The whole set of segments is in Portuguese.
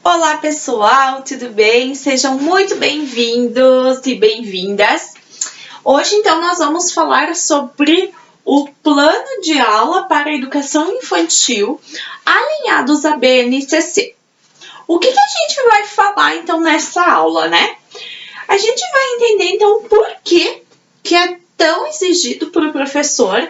Olá pessoal, tudo bem? Sejam muito bem-vindos e bem-vindas. Hoje então nós vamos falar sobre o plano de aula para a educação infantil alinhados à BNCC. O que a gente vai falar então nessa aula, né? A gente vai entender então por que é tão exigido para o professor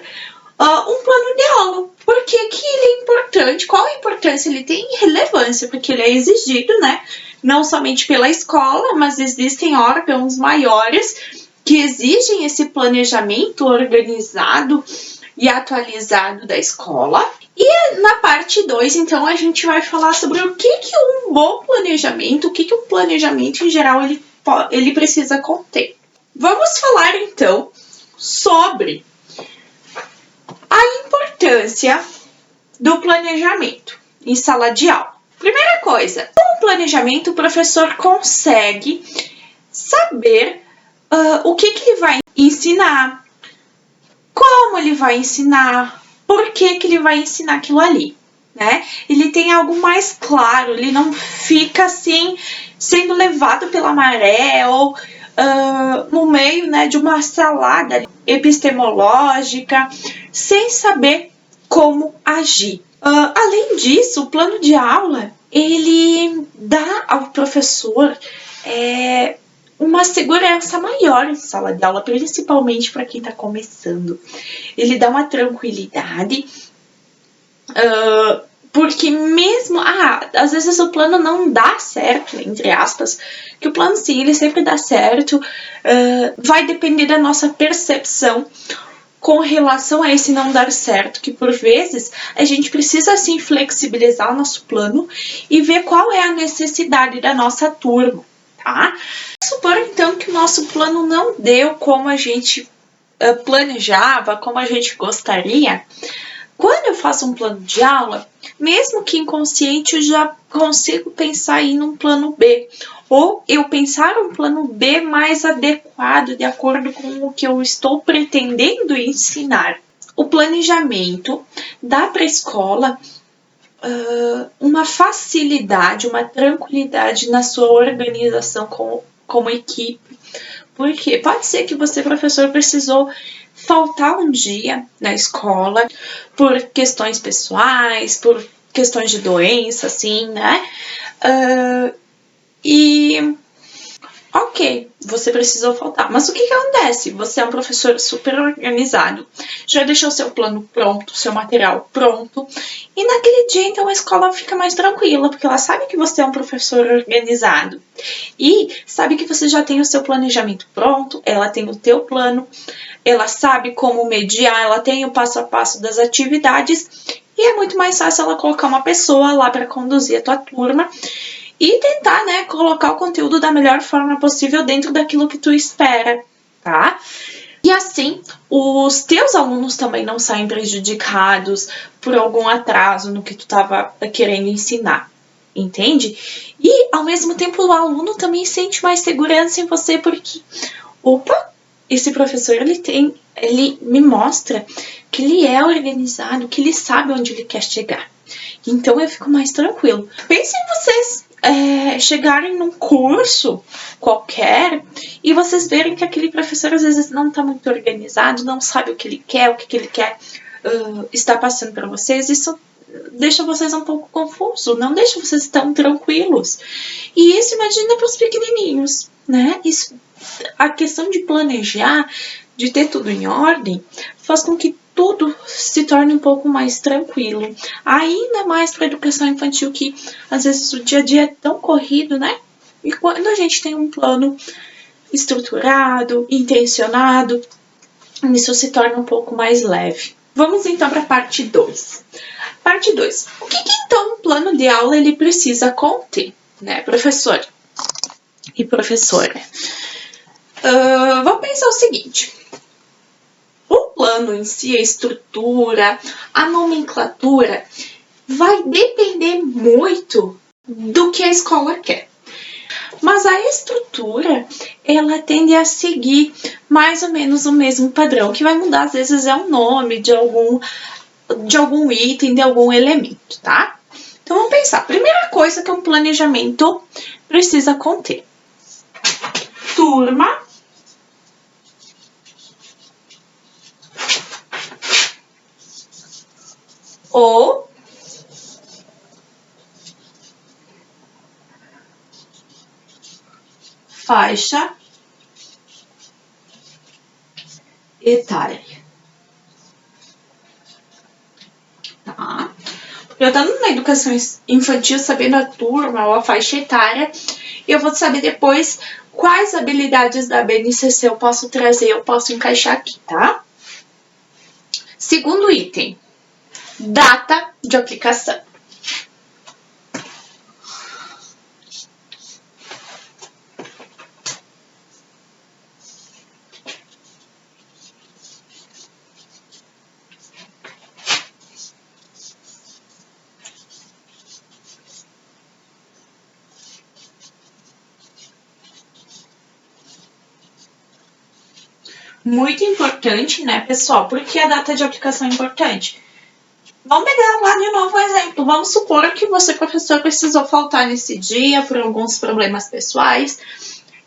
um plano de aula. Por que ele é importante? Qual a importância? Ele tem relevância, porque ele é exigido, né? Não somente pela escola, mas existem órgãos maiores que exigem esse planejamento organizado e atualizado da escola. E na parte 2, então, a gente vai falar sobre o que um bom planejamento, o que um planejamento em geral ele precisa conter. Vamos falar, então, sobre a importância do planejamento em sala de aula. Primeira coisa, com o planejamento o professor consegue saber o que ele vai ensinar, como ele vai ensinar, por que ele vai ensinar aquilo ali, né? Ele tem algo mais claro, ele não fica assim sendo levado pela maré ou no meio, né, de uma salada epistemológica, sem saber como agir. Além disso, o plano de aula, ele dá ao professor uma segurança maior em sala de aula, principalmente para quem está começando. Ele dá uma tranquilidade, porque mesmo, às vezes o plano não dá certo, entre aspas, que o plano sim, ele sempre dá certo, vai depender da nossa percepção com relação a esse não dar certo, que por vezes a gente precisa assim flexibilizar o nosso plano e ver qual é a necessidade da nossa turma, tá? Vamos supor então que o nosso plano não deu como a gente planejava, como a gente gostaria. Quando eu faço um plano de aula, mesmo que inconsciente, eu já consigo pensar em um plano B. Ou eu pensar um plano B mais adequado, de acordo com o que eu estou pretendendo ensinar. O planejamento dá para a escola uma facilidade, uma tranquilidade na sua organização como equipe. Porque pode ser que você, professor, precisou faltar um dia na escola por questões pessoais, por questões de doença, assim, né? Ok, você precisou faltar. Mas o que acontece? Você é um professor super organizado, já deixou seu plano pronto, seu material pronto, e naquele dia, então, a escola fica mais tranquila, porque ela sabe que você é um professor organizado. E sabe que você já tem o seu planejamento pronto, ela tem o teu plano, ela sabe como mediar, ela tem o passo a passo das atividades, e é muito mais fácil ela colocar uma pessoa lá para conduzir a tua turma e tentar, né, colocar o conteúdo da melhor forma possível dentro daquilo que tu espera, tá? E assim, os teus alunos também não saem prejudicados por algum atraso no que tu estava querendo ensinar, entende? E, ao mesmo tempo, o aluno também sente mais segurança em você, porque, esse professor, ele me mostra que ele é organizado, que ele sabe onde ele quer chegar. Então, eu fico mais tranquilo. Pensem em vocês chegarem num curso qualquer e vocês verem que aquele professor às vezes não está muito organizado, não sabe o que ele quer, está passando para vocês. Isso deixa vocês um pouco confusos, não deixa vocês tão tranquilos. E isso imagina para os pequenininhos, né? Isso, a questão de planejar, de ter tudo em ordem, faz com que tudo se torne um pouco mais tranquilo. Ainda mais para a educação infantil, que às vezes o dia a dia é tão corrido, né? E quando a gente tem um plano estruturado, intencionado, isso se torna um pouco mais leve. Vamos então para a parte 2. Parte 2. O que então um plano de aula ele precisa conter, né, professor e professora? Vamos pensar o seguinte. O plano em si, a estrutura, a nomenclatura, vai depender muito do que a escola quer. Mas a estrutura, ela tende a seguir mais ou menos o mesmo padrão. O que vai mudar, às vezes, é o nome de algum item, de algum elemento, tá? Então vamos pensar. Primeira coisa que um planejamento precisa conter: turma, ou faixa etária. Tá? Eu estando na educação infantil, sabendo a turma ou a faixa etária, eu vou saber depois quais habilidades da BNCC eu posso trazer, eu posso encaixar aqui, tá? Segundo item, data de aplicação. Muito importante, né, pessoal? Por que a data de aplicação é importante? Vamos pegar lá de novo o exemplo. Vamos supor que você, professor, precisou faltar nesse dia por alguns problemas pessoais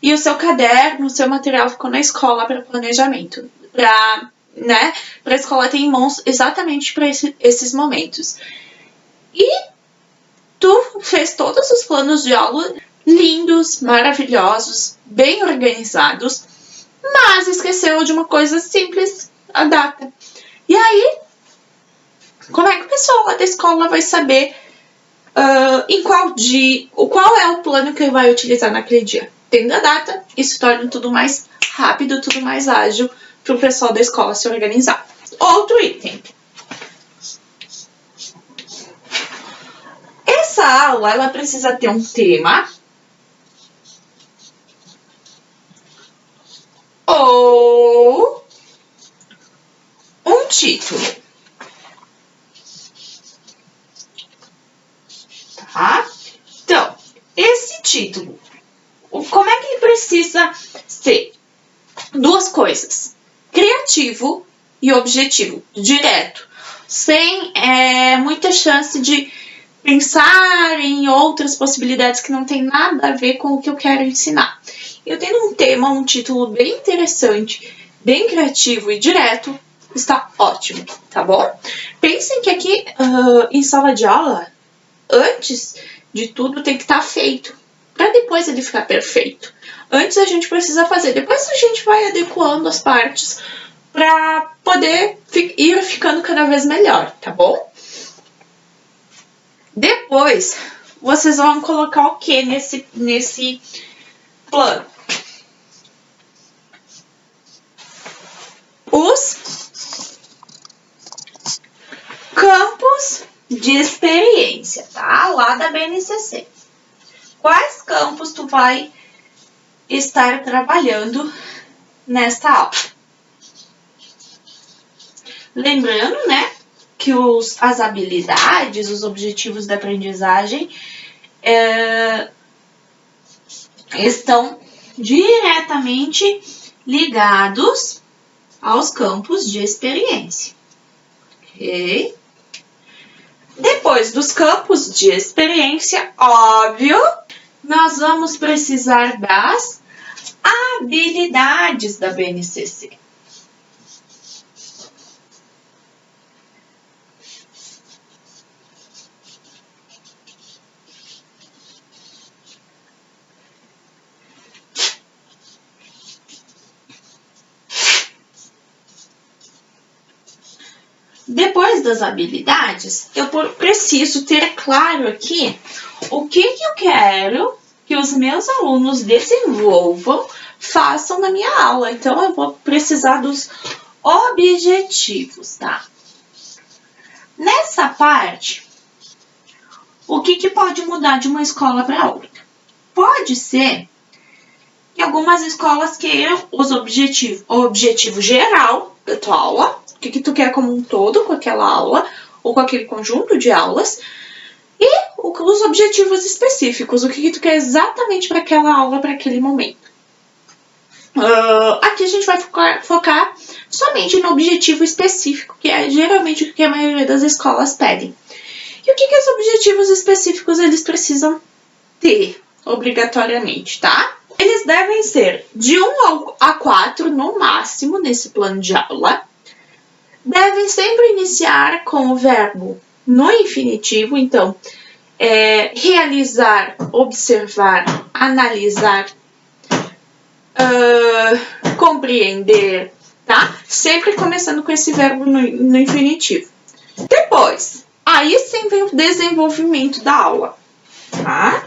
e o seu caderno, o seu material ficou na escola para planejamento, para, né, para a escola ter em mãos exatamente para esses momentos. E tu fez todos os planos de aula lindos, maravilhosos, bem organizados, mas esqueceu de uma coisa simples, a data. E aí, como é que o pessoal lá da escola vai saber em qual dia, qual é o plano que ele vai utilizar naquele dia? Tendo a data, isso torna tudo mais rápido, tudo mais ágil para o pessoal da escola se organizar. Outro item. Essa aula, ela precisa ter um tema ou um título. Tá? Então, esse título, como é que ele precisa ser? Duas coisas: criativo e objetivo, direto, sem muita chance de pensar em outras possibilidades que não tem nada a ver com o que eu quero ensinar. Eu tendo um tema, um título bem interessante, bem criativo e direto, está ótimo, tá bom? Pensem que aqui em sala de aula, antes de tudo tem que estar feito, para depois ele ficar perfeito. Antes a gente precisa fazer, depois a gente vai adequando as partes para poder ir ficando cada vez melhor, tá bom? Depois, vocês vão colocar o que nesse plano? Os campos de experiência, tá? Lá da BNCC. Quais campos tu vai estar trabalhando nesta aula? Lembrando, né, que as habilidades, os objetivos da aprendizagem estão diretamente ligados aos campos de experiência. Ok? Depois dos campos de experiência, óbvio, nós vamos precisar das habilidades da BNCC. Depois das habilidades, eu preciso ter claro aqui o que eu quero que os meus alunos desenvolvam, façam na minha aula. Então, eu vou precisar dos objetivos, tá? Nessa parte, o que pode mudar de uma escola para outra? Pode ser que algumas escolas queiram o objetivo geral da tua aula, o que tu quer como um todo com aquela aula, ou com aquele conjunto de aulas, e os objetivos específicos, o que tu quer exatamente para aquela aula, para aquele momento. Aqui a gente vai focar somente no objetivo específico, que é geralmente o que a maioria das escolas pedem. E o que os objetivos específicos eles precisam ter, obrigatoriamente, tá? Eles devem ser de 1 a 4 no máximo nesse plano de aula. Devem sempre iniciar com o verbo no infinitivo, então, realizar, observar, analisar, compreender, tá? Sempre começando com esse verbo no infinitivo. Depois, aí sim vem o desenvolvimento da aula, tá?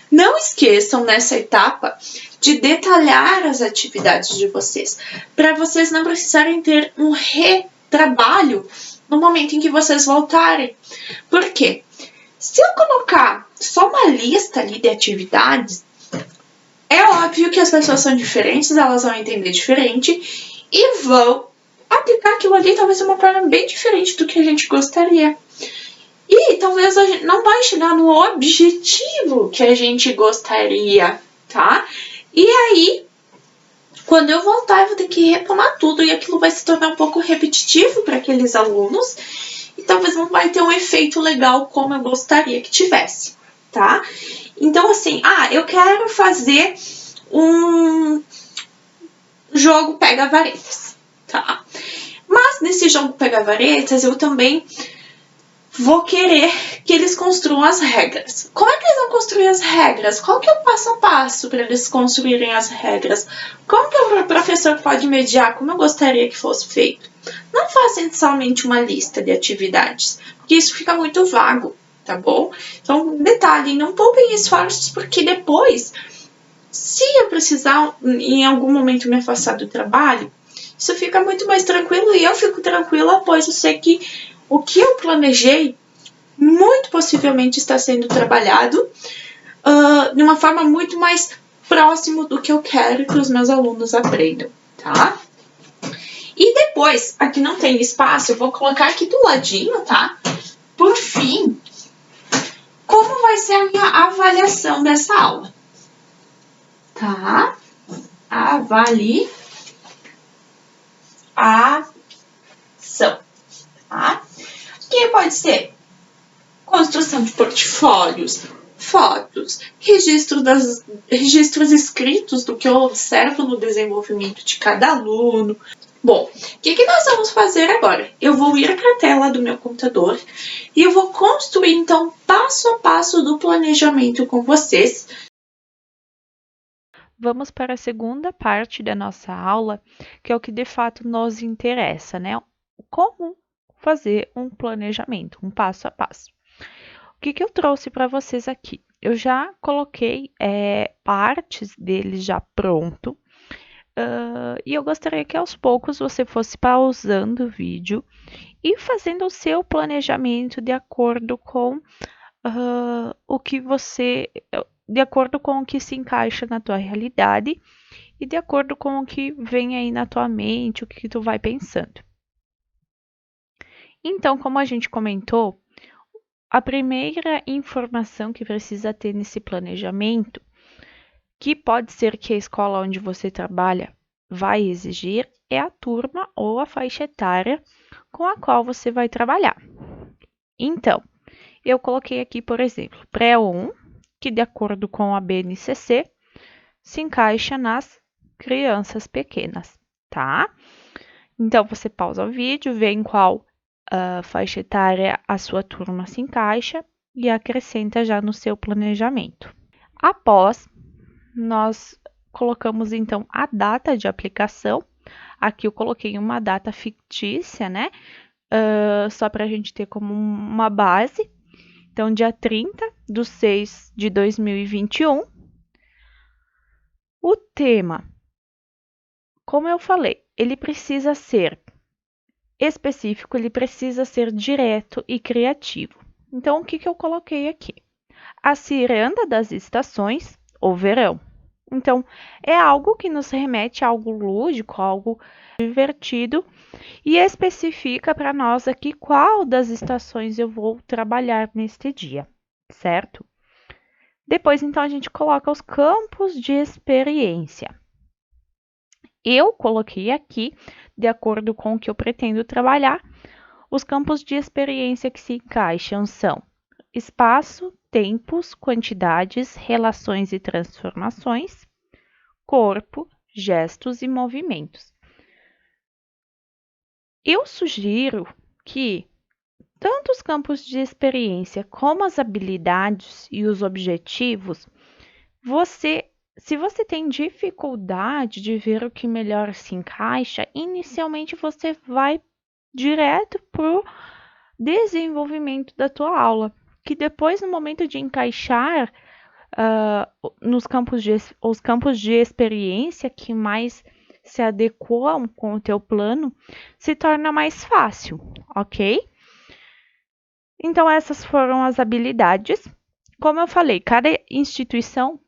Não esqueçam nessa etapa de detalhar as atividades de vocês, para vocês não precisarem ter um retrabalho no momento em que vocês voltarem. Por quê? Se eu colocar só uma lista ali de atividades, é óbvio que as pessoas são diferentes, elas vão entender diferente e vão aplicar aquilo ali talvez de uma forma bem diferente do que a gente gostaria. E talvez a gente não vai chegar no objetivo que a gente gostaria, tá? E aí, quando eu voltar, eu vou ter que retomar tudo e aquilo vai se tornar um pouco repetitivo para aqueles alunos e talvez não vai ter um efeito legal como eu gostaria que tivesse, tá? Então, assim, eu quero fazer um jogo pega-varetas, tá? Mas nesse jogo pega-varetas, eu também vou querer que eles construam as regras. Como é que eles vão construir as regras? Qual que é o passo a passo para eles construírem as regras? Como que o professor pode mediar como eu gostaria que fosse feito? Não façam somente uma lista de atividades, porque isso fica muito vago, tá bom? Então, detalhe, não poupem esforços, porque depois, se eu precisar em algum momento me afastar do trabalho, isso fica muito mais tranquilo e eu fico tranquila, pois eu sei que o que eu planejei muito possivelmente está sendo trabalhado de uma forma muito mais próxima do que eu quero que os meus alunos aprendam, tá? E depois, aqui não tem espaço, eu vou colocar aqui do ladinho, tá? Por fim, como vai ser a minha avaliação dessa aula? Tá? Avaliação, tá? Que pode ser construção de portfólios, fotos, registros escritos do que eu observo no desenvolvimento de cada aluno. Bom, o que nós vamos fazer agora? Eu vou ir para a tela do meu computador e eu vou construir, então, passo a passo do planejamento com vocês. Vamos para a segunda parte da nossa aula, que é o que de fato nos interessa, né? Como fazer um planejamento, um passo a passo. O que eu trouxe para vocês aqui? Eu já coloquei partes dele já pronto, e eu gostaria que aos poucos você fosse pausando o vídeo e fazendo o seu planejamento de acordo com o que você, de acordo com o que se encaixa na tua realidade e de acordo com o que vem aí na tua mente, o que tu vai pensando. Então, como a gente comentou, a primeira informação que precisa ter nesse planejamento, que pode ser que a escola onde você trabalha vai exigir, é a turma ou a faixa etária com a qual você vai trabalhar. Então, eu coloquei aqui, por exemplo, pré-1, que de acordo com a BNCC, se encaixa nas crianças pequenas, tá? Então, você pausa o vídeo, vê em qual faixa etária a sua turma se encaixa e acrescenta já no seu planejamento. Após, nós colocamos então a data de aplicação. Aqui eu coloquei uma data fictícia, né? Só para a gente ter como uma base. Então, dia 30/6/2021. O tema, como eu falei, ele precisa ser específico, ele precisa ser direto e criativo. Então, o que eu coloquei aqui? A ciranda das estações, ou verão. Então, é algo que nos remete a algo lúdico, algo divertido e especifica para nós aqui qual das estações eu vou trabalhar neste dia, certo? Depois, então, a gente coloca os campos de experiência. Eu coloquei aqui, de acordo com o que eu pretendo trabalhar, os campos de experiência que se encaixam são espaço, tempos, quantidades, relações e transformações, corpo, gestos e movimentos. Eu sugiro que tanto os campos de experiência como as habilidades e os objetivos, se você tem dificuldade de ver o que melhor se encaixa, inicialmente você vai direto para o desenvolvimento da tua aula, que depois, no momento de encaixar os campos de experiência que mais se adequam com o teu plano, se torna mais fácil, ok? Então, essas foram as habilidades. Como eu falei, cada instituição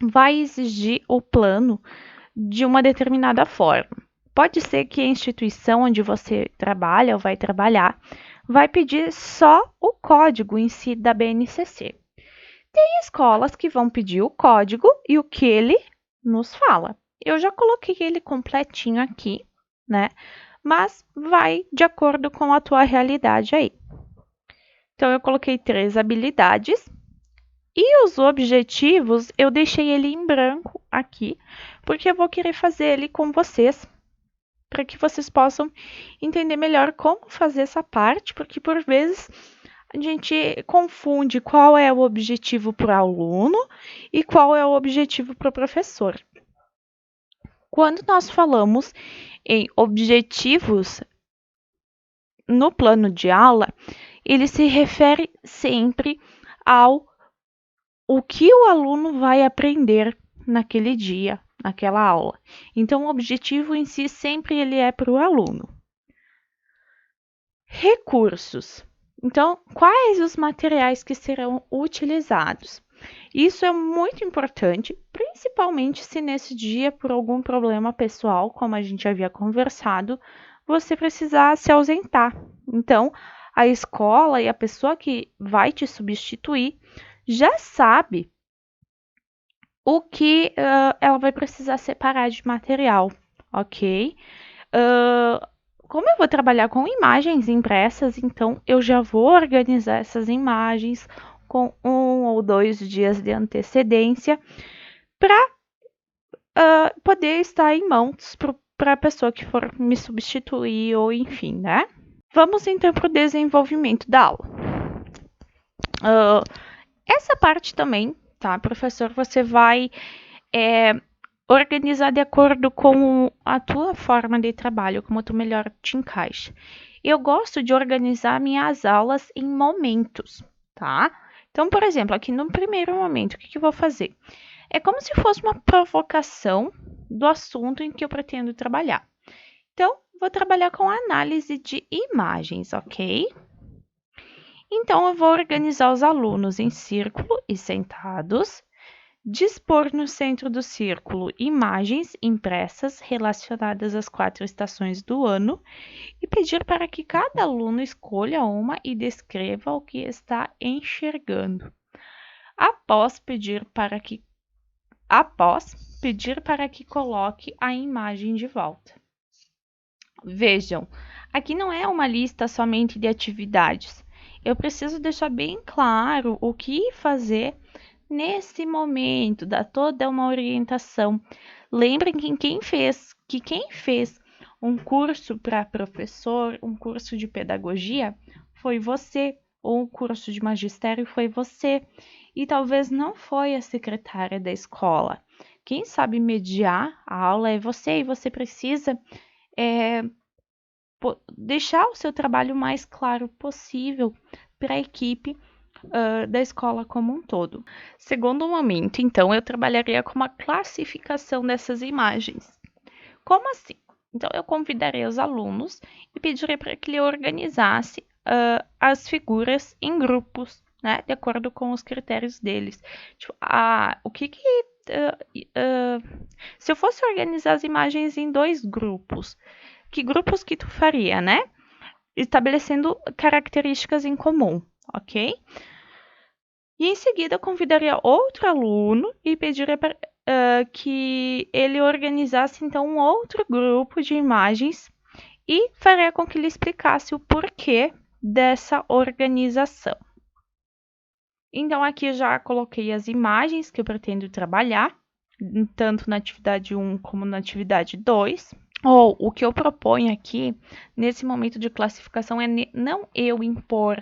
vai exigir o plano de uma determinada forma. Pode ser que a instituição onde você trabalha ou vai trabalhar vai pedir só o código em si da BNCC. Tem escolas que vão pedir o código e o que ele nos fala. Eu já coloquei ele completinho aqui, né? Mas vai de acordo com a tua realidade aí. Então, eu coloquei 3 habilidades e os objetivos eu deixei ele em branco aqui, porque eu vou querer fazer ele com vocês, para que vocês possam entender melhor como fazer essa parte, porque por vezes a gente confunde qual é o objetivo para o aluno e qual é o objetivo para o professor. Quando nós falamos em objetivos no plano de aula, ele se refere sempre ao o que o aluno vai aprender naquele dia, naquela aula. Então, o objetivo em si sempre ele é para o aluno. Recursos. Então, quais os materiais que serão utilizados? Isso é muito importante, principalmente se nesse dia, por algum problema pessoal, como a gente havia conversado, você precisar se ausentar. Então, a escola e a pessoa que vai te substituir já sabe o que ela vai precisar separar de material, ok? Como eu vou trabalhar com imagens impressas, então eu já vou organizar essas imagens com 1 ou 2 dias de antecedência para poder estar em mãos para a pessoa que for me substituir ou enfim, né? Vamos então para o desenvolvimento da aula. Essa parte também, tá, professor, você vai organizar de acordo com a tua forma de trabalho, como tu melhor te encaixa. Eu gosto de organizar minhas aulas em momentos, tá? Então, por exemplo, aqui no primeiro momento, o que eu vou fazer? É como se fosse uma provocação do assunto em que eu pretendo trabalhar. Então, vou trabalhar com análise de imagens, ok? Então, eu vou organizar os alunos em círculo e sentados, dispor no centro do círculo imagens impressas relacionadas às 4 estações do ano e pedir para que cada aluno escolha uma e descreva o que está enxergando. Após pedir para que coloque a imagem de volta. Vejam, aqui não é uma lista somente de atividades. Eu preciso deixar bem claro o que fazer nesse momento, dar toda uma orientação. Lembrem que quem fez um curso para professor, um curso de pedagogia, foi você, ou um curso de magistério foi você, e talvez não foi a secretária da escola. Quem sabe mediar a aula é você, e você precisa deixar o seu trabalho mais claro possível para a equipe da escola como um todo. Segundo momento, então, eu trabalharia com uma classificação dessas imagens. Como assim? Então, eu convidaria os alunos e pediria para que ele organizasse as figuras em grupos, né, de acordo com os critérios deles. Tipo, o que se eu fosse organizar as imagens em 2 grupos, que grupos que tu faria, né? Estabelecendo características em comum, ok? E em seguida convidaria outro aluno e pediria que ele organizasse então um outro grupo de imagens e faria com que ele explicasse o porquê dessa organização. Então, aqui eu já coloquei as imagens que eu pretendo trabalhar, tanto na atividade 1 como na atividade 2. Ou o que eu proponho aqui, nesse momento de classificação, é não eu impor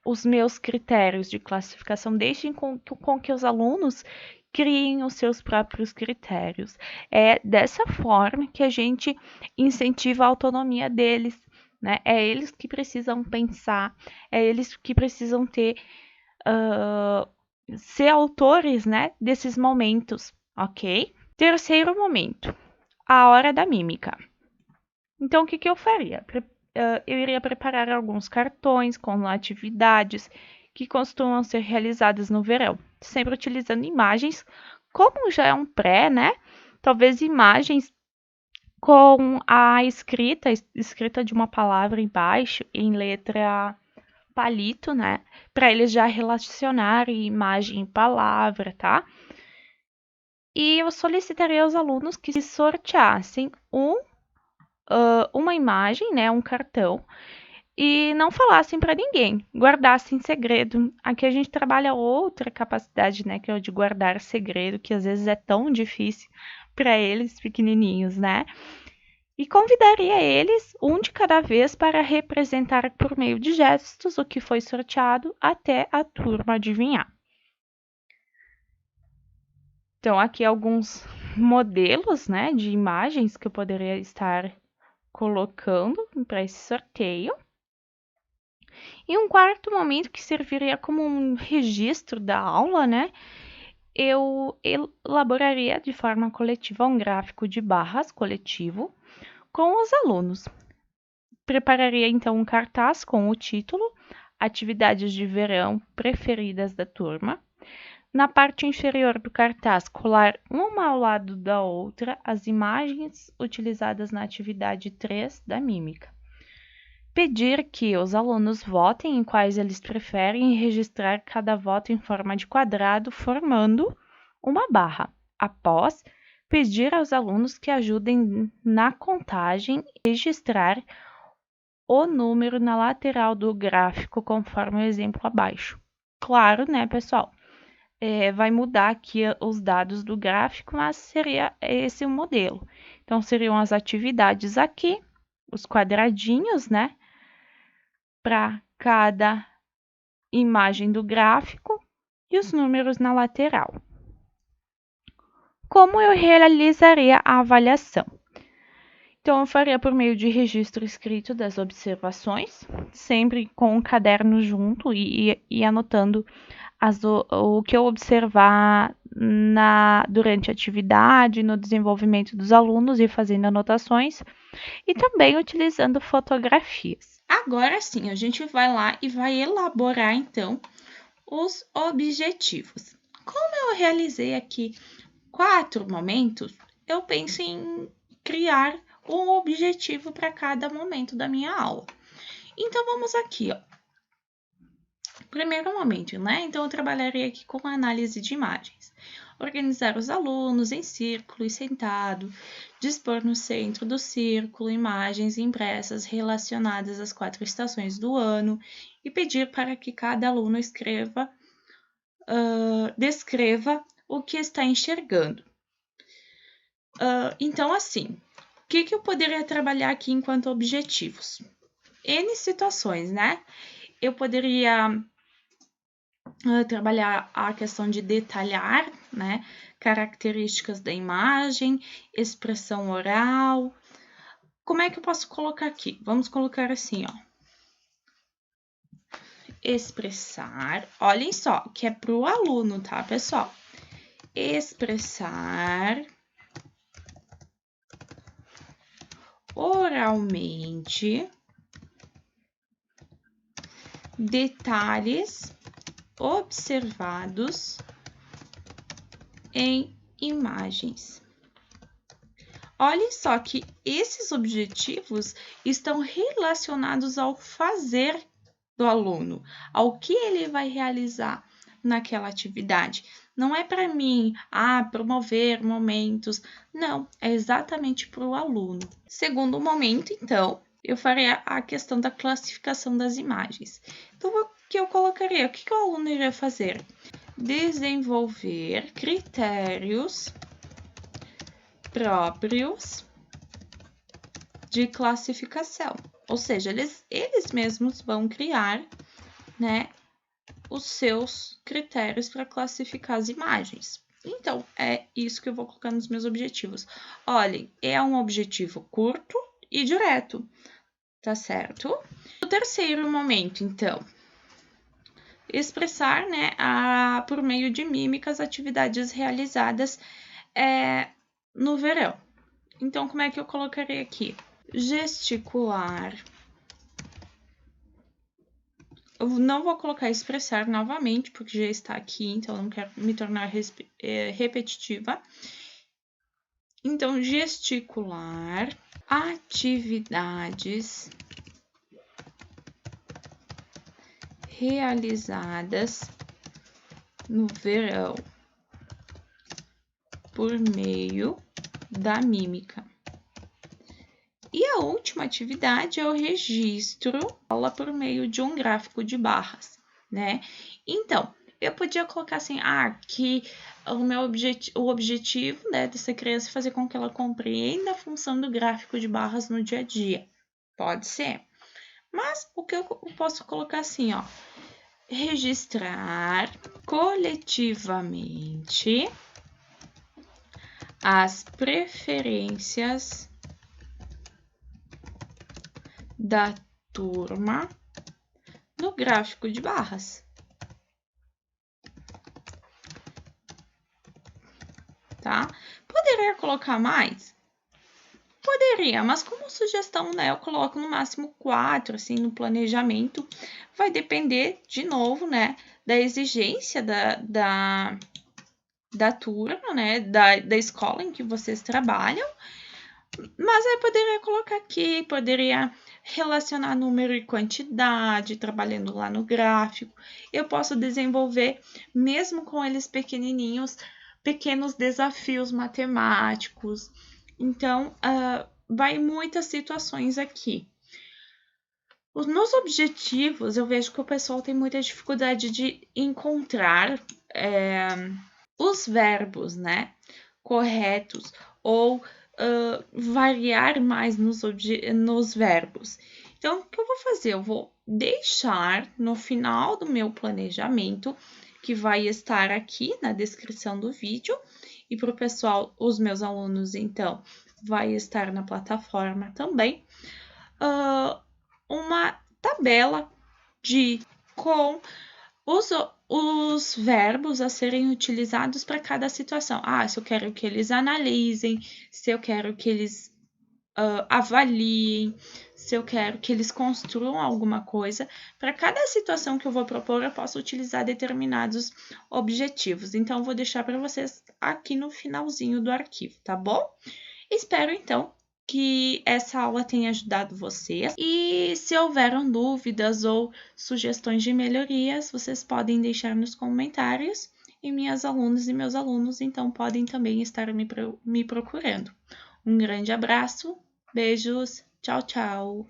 os meus critérios de classificação, deixem com que os alunos criem os seus próprios critérios. É dessa forma que a gente incentiva a autonomia deles, né? É eles que precisam pensar, é eles que precisam ser autores, né, desses momentos, ok? Terceiro momento, a hora da mímica. Então, o que eu faria? Eu iria preparar alguns cartões com atividades que costumam ser realizadas no verão, sempre utilizando imagens, como já é um pré, né? Talvez imagens com a escrita de uma palavra embaixo, em letra palito, né? Para eles já relacionarem imagem e palavra, tá? E eu solicitaria aos alunos que sorteassem uma imagem, né? Um cartão, e não falassem para ninguém, guardassem segredo. Aqui a gente trabalha outra capacidade, né? Que é o de guardar segredo, que às vezes é tão difícil para eles pequenininhos, né? E convidaria eles, um de cada vez, para representar por meio de gestos o que foi sorteado até a turma adivinhar. Então, aqui alguns modelos, né, de imagens que eu poderia estar colocando para esse sorteio. E um quarto momento que serviria como um registro da aula, né, eu elaboraria de forma coletiva um gráfico de barras coletivo com os alunos. Prepararia então um cartaz com o título Atividades de verão preferidas da turma. Na parte inferior do cartaz, colar uma ao lado da outra as imagens utilizadas na atividade 3 da mímica. Pedir que os alunos votem em quais eles preferem e registrar cada voto em forma de quadrado, formando uma barra. Após, pedir aos alunos que ajudem na contagem e registrar o número na lateral do gráfico, conforme o exemplo abaixo. Claro, né, pessoal? Vai mudar aqui os dados do gráfico, mas seria esse o modelo. Então, seriam as atividades aqui, os quadradinhos, né? Para cada imagem do gráfico e os números na lateral. Como eu realizaria a avaliação? Então, eu faria por meio de registro escrito das observações, sempre com um caderno junto e anotando o que eu observar durante a atividade, no desenvolvimento dos alunos e fazendo anotações, e também utilizando fotografias. Agora sim, a gente vai lá e vai elaborar então os objetivos. Como eu realizei aqui 4 momentos, eu penso em criar um objetivo para cada momento da minha aula. Então, vamos aqui, ó. Primeiro momento, né? Então, eu trabalharei aqui com a análise de imagens. Organizar os alunos em círculo e sentado, dispor no centro do círculo imagens impressas relacionadas às 4 estações do ano e pedir para que cada aluno descreva o que está enxergando. Então, assim, o que eu poderia trabalhar aqui enquanto objetivos? N situações, né? Eu poderia trabalhar a questão de detalhar, né? Características da imagem, expressão oral. Como é que eu posso colocar aqui? Vamos colocar assim, ó. Expressar, olhem só, que é para o aluno, tá, pessoal? Expressar oralmente detalhes observados em imagens. Olhem só que esses objetivos estão relacionados ao fazer do aluno, ao que ele vai realizar naquela atividade. Não é para mim, promover momentos. Não, é exatamente para o aluno. Segundo momento, então, eu farei a questão da classificação das imagens. Então, o que eu colocaria? O que o aluno iria fazer? Desenvolver critérios próprios de classificação. Ou seja, eles mesmos vão criar, né, os seus critérios para classificar as imagens. Então, é isso que eu vou colocar nos meus objetivos. Olhem, é um objetivo curto e direto, tá certo? O terceiro momento, então, expressar, né, por meio de mímicas, atividades realizadas no verão. Então, como é que eu colocarei aqui? Gesticular. Eu não vou colocar expressar novamente, porque já está aqui, então eu não quero me tornar repetitiva. Então, gesticular atividades realizadas no verão por meio da mímica. E a última atividade é o registro aula por meio de um gráfico de barras, né? Então, eu podia colocar assim, que o objetivo, né, dessa criança é fazer com que ela compreenda a função do gráfico de barras no dia a dia. Pode ser. Mas o que eu posso colocar assim, ó, registrar coletivamente as preferências da turma no gráfico de barras. Tá? Poderia colocar mais? Poderia, mas como sugestão, né, eu coloco no máximo 4, assim, no planejamento. Vai depender, de novo, né, da exigência da turma, né, da escola em que vocês trabalham. Mas aí poderia colocar aqui, poderia relacionar número e quantidade, trabalhando lá no gráfico. Eu posso desenvolver, mesmo com eles pequenininhos, pequenos desafios matemáticos. Então, vai muitas situações aqui. Nos objetivos, eu vejo que o pessoal tem muita dificuldade de encontrar os verbos, né, corretos ou variar mais nos verbos. Então, o que eu vou fazer? Eu vou deixar no final do meu planejamento, que vai estar aqui na descrição do vídeo, e para o pessoal, os meus alunos, então, vai estar na plataforma também, uma tabela com os verbos a serem utilizados para cada situação. Se eu quero que eles analisem, se eu quero que eles avaliem, se eu quero que eles construam alguma coisa. Para cada situação que eu vou propor, eu posso utilizar determinados objetivos. Então, eu vou deixar para vocês aqui no finalzinho do arquivo, tá bom? Espero, então, que essa aula tenha ajudado vocês. E se houveram dúvidas ou sugestões de melhorias, vocês podem deixar nos comentários. E minhas alunas e meus alunos, então, podem também estar me procurando. Um grande abraço, beijos, tchau, tchau!